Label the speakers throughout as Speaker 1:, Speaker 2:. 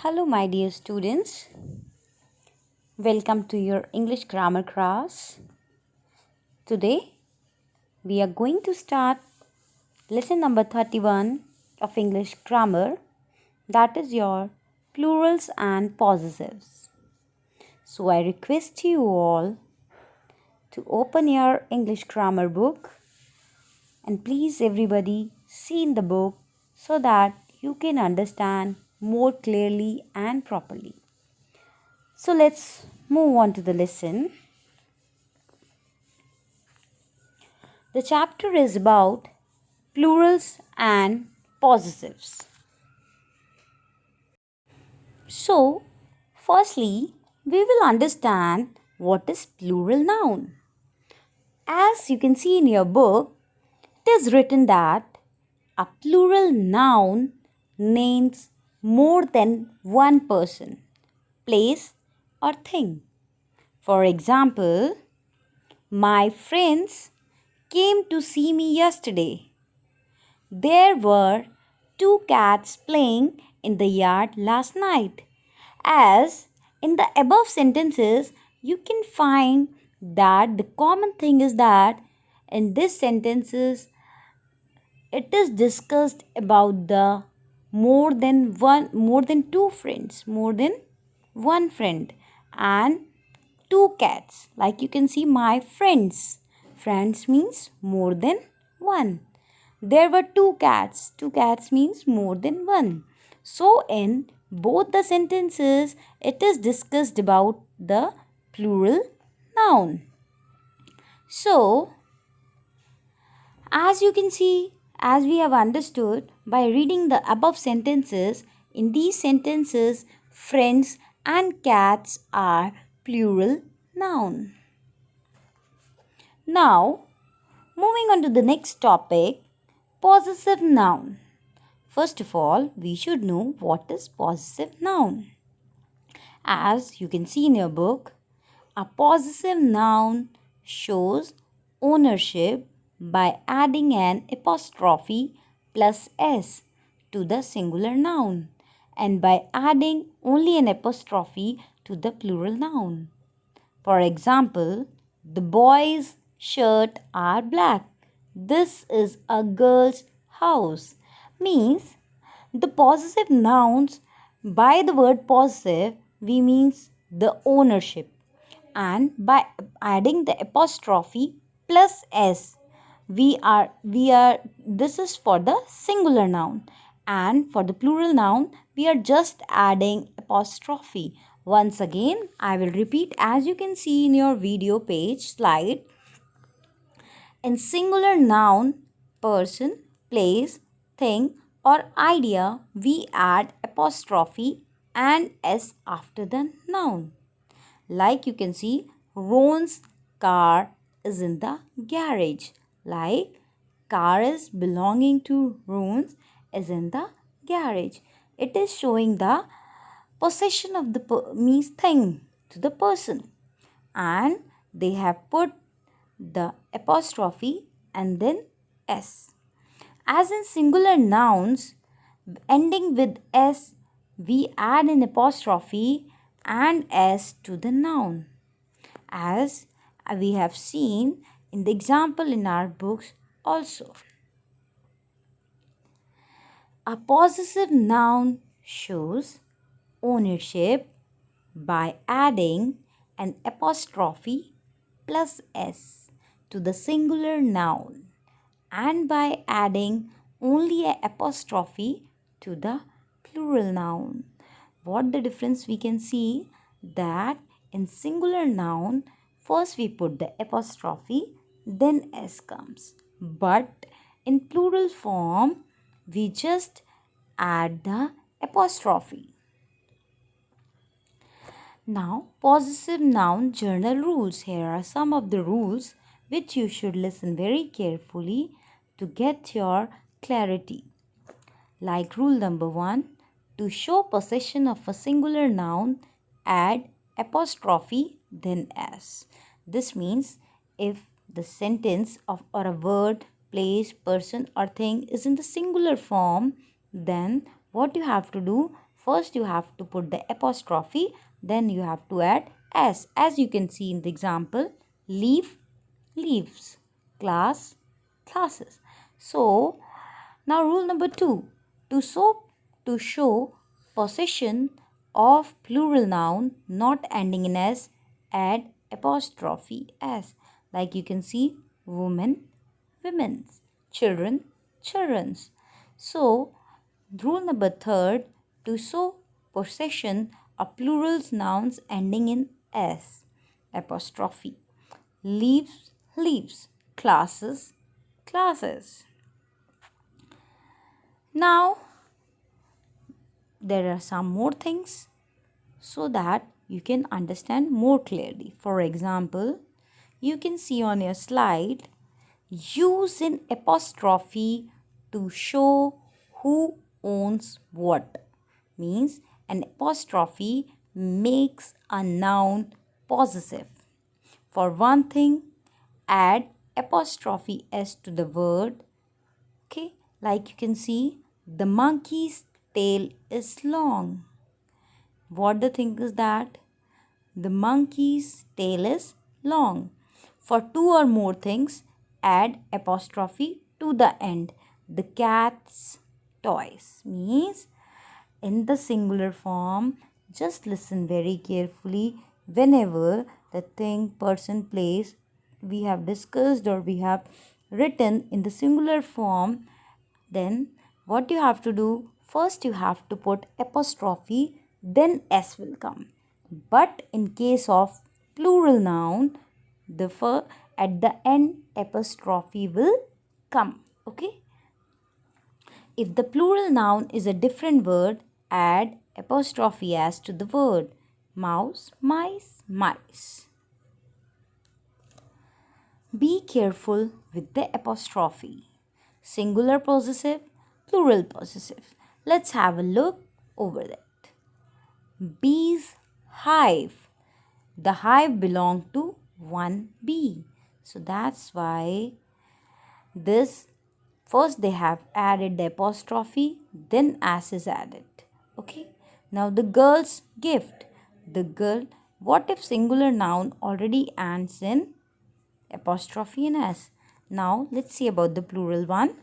Speaker 1: Hello, my dear students. Welcome to your English grammar class. Today, we are going to start lesson number 31 of English grammar, that is your plurals and possessives. So, I request you all to open your English grammar book and please, everybody, see in the book so that you can understand more clearly and properly. So let's move on to the lesson. The chapter is about plurals and possessives. So, firstly, we will understand what is plural noun. As you can see in your book, it is written that a plural noun names more than one person, place, or thing. For example, my friends came to see me yesterday. There were two cats playing in the yard last night. As in the above sentences, you can find that the common thing is that in these sentences, it is discussed about the more than two friends, more than one friend, and two cats. Like you can see, my friends. Friends means more than one. There were two cats. Two cats means more than one. So, in both the sentences, it is discussed about the plural noun. So, as you can see, as we have understood by reading the above sentences, in these sentences, friends and cats are plural noun. Now, moving on to the next topic, possessive noun. First of all, we should know what is possessive noun. As you can see in your book, a possessive noun shows ownership by adding an apostrophe plus s to the singular noun and by adding only an apostrophe to the plural noun. For example, the boy's shirt are black. This is a girl's house. Means the possessive nouns, by the word possessive we means the ownership, and by adding the apostrophe plus s we are this is for the singular noun, and for the plural noun we are just adding apostrophe. Once again I will repeat, as you can see in your video page slide. In singular noun, person, place, thing, or idea, we add apostrophe and s after the noun. Like you can see, Ron's car is in the garage. Like car is belonging to Ron's is in the garage. It is showing the possession of the means thing to the person, and they have put the apostrophe and then s. As in singular nouns ending with s, we add an apostrophe and s to the noun, as we have seen in the example in our books also. A possessive noun shows ownership by adding an apostrophe plus s to the singular noun and by adding only an apostrophe to the plural noun. What the difference we can see that in singular noun first we put the apostrophe then s comes, but in plural form we just add the apostrophe. Now, possessive noun journal rules. Here are some of the rules which you should listen very carefully to get your clarity. Like rule number 1, to show possession of a singular noun, add apostrophe then s. This means if the sentence of or a word, place, person or thing is in the singular form, then what you have to do? first you have to put the apostrophe, then you have to add S. As you can see in the example, leaf, leaves, class, classes. So now rule number 2, to show possession of plural noun not ending in S, add apostrophe S. Like you can see, woman, women's, children, children's. So rule number 3, to show possession of plural nouns ending in S, apostrophe, leaves, leaves, classes, classes. Now there are some more things so that you can understand more clearly. For example, you can see on your slide, use an apostrophe to show who owns what. Means an apostrophe makes a noun possessive. For one thing, add apostrophe S to the word. Okay, like you can see, the monkey's tail is long. What the thing is that? The monkey's tail is long. For two or more things, add apostrophe to the end. The cat's toys. Means in the singular form, just listen very carefully. Whenever the thing, person, place we have discussed or we have written in the singular form, then what you have to do, first you have to put apostrophe, then S will come. But in case of plural noun, at the end apostrophe will come. Okay. If the plural noun is a different word, add apostrophe S to the word. Mouse, mice, mice. Be careful with the apostrophe. Singular possessive, plural possessive. Let's have a look over that. Bee's hive. The hive belonged to one bee. So that's why this, first they have added the apostrophe, then S is added. Okay. Now the girl's gift. The girl, what if singular noun already ends in apostrophe and S? Now let's see about the plural one.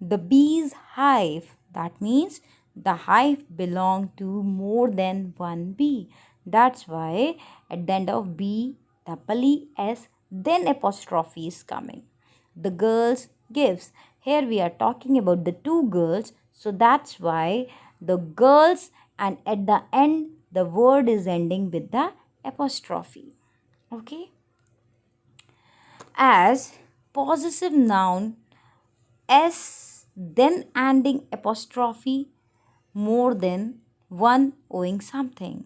Speaker 1: The bee's hive. That means the hive belonged to more than one bee. That's why at the end of B, double E, S, then apostrophe is coming. The girls gives. Here we are talking about the two girls. So that's why the girls, and at the end the word is ending with the apostrophe. Okay. As possessive noun, S then ending apostrophe, more than one owing something.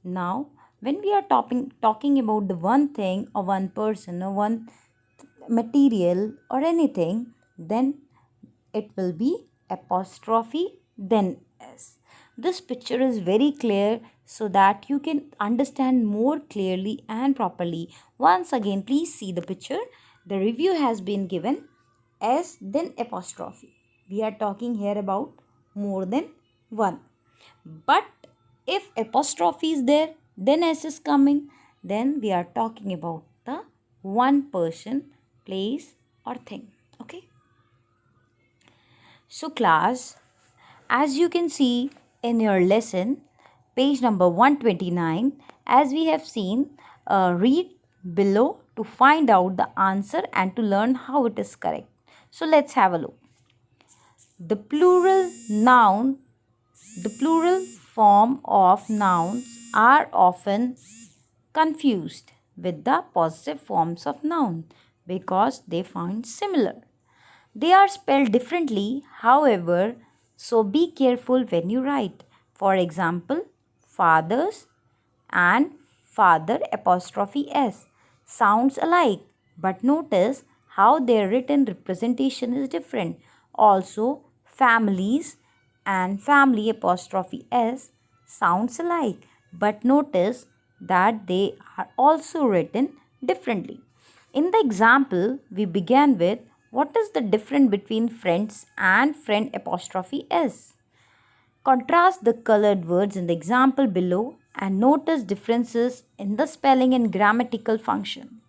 Speaker 1: Now when we are talking about the one thing or one person or one material or anything, then it will be apostrophe then S. This picture is very clear so that you can understand more clearly and properly. Once again, please see the picture. The review has been given. S then apostrophe. We are talking here about more than one. But if apostrophe is there, then S is coming, then we are talking about the one person, place or thing. Okay. So class, as you can see in your lesson, page number 129, as we have seen, read below to find out the answer and to learn how it is correct. So let's have a look. The plural form of nouns are often confused with the possessive forms of noun because they find similar. They are spelled differently, however, so be careful when you write. For example, fathers and father apostrophe S sounds alike, but notice how their written representation is different. Also, families and family apostrophe S sounds alike, but notice that they are also written differently. In the example, we began with, what is the difference between friends and friend apostrophe S? Contrast the colored words in the example below and notice differences in the spelling and grammatical function.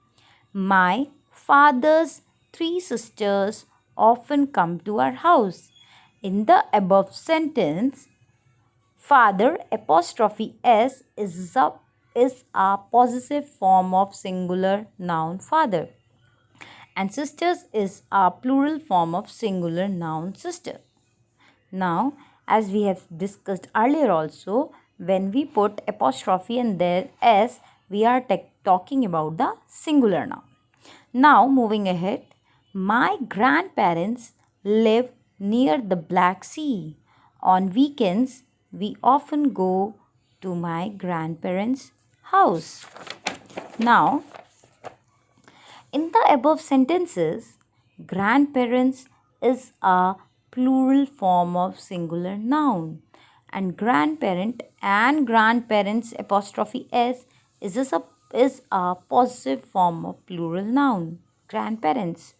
Speaker 1: My father's three sisters often come to our house. In the above sentence, father apostrophe s is a possessive form of singular noun father, and sisters is a plural form of singular noun sister. Now, as we have discussed earlier also, when we put apostrophe and there s, we are talking about the singular noun. Now, moving ahead, my grandparents live near the Black Sea. On weekends, we often go to my grandparents' house. Now, in the above sentences, grandparents is a plural form of singular noun, and grandparent and grandparents apostrophe s is a possessive form of plural noun, grandparents.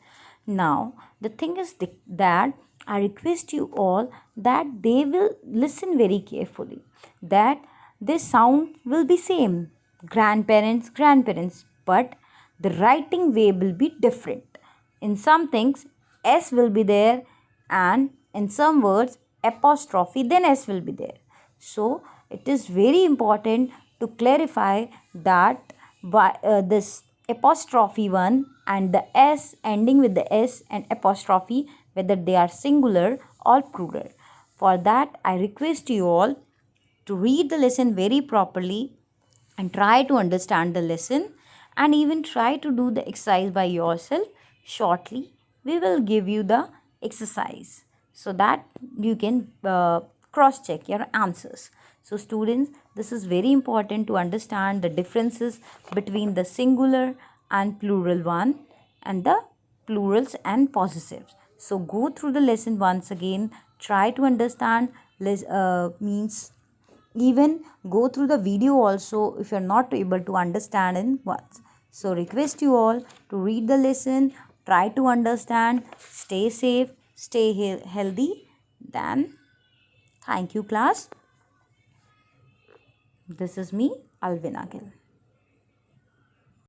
Speaker 1: Now, the thing is that I request you all that they will listen very carefully, that this sound will be same, grandparents, grandparents, but the writing way will be different. In some things, s will be there, and in some words, apostrophe, then s will be there. So, it is very important to clarify that this apostrophe one and the s ending with the s and apostrophe, whether they are singular or plural. For that, I request you all to read the lesson very properly and try to understand the lesson, and even try to do the exercise by yourself. Shortly we will give you the exercise so that you can cross check your answers. So students, this is very important to understand the differences between the singular and plural one, and the plurals and possessives. So go through the lesson once again, try to understand means even go through the video also if you're not able to understand in once. So request you all to read the lesson, try to understand, stay safe, stay healthy. Then thank you class. This is me, Alvina Gill.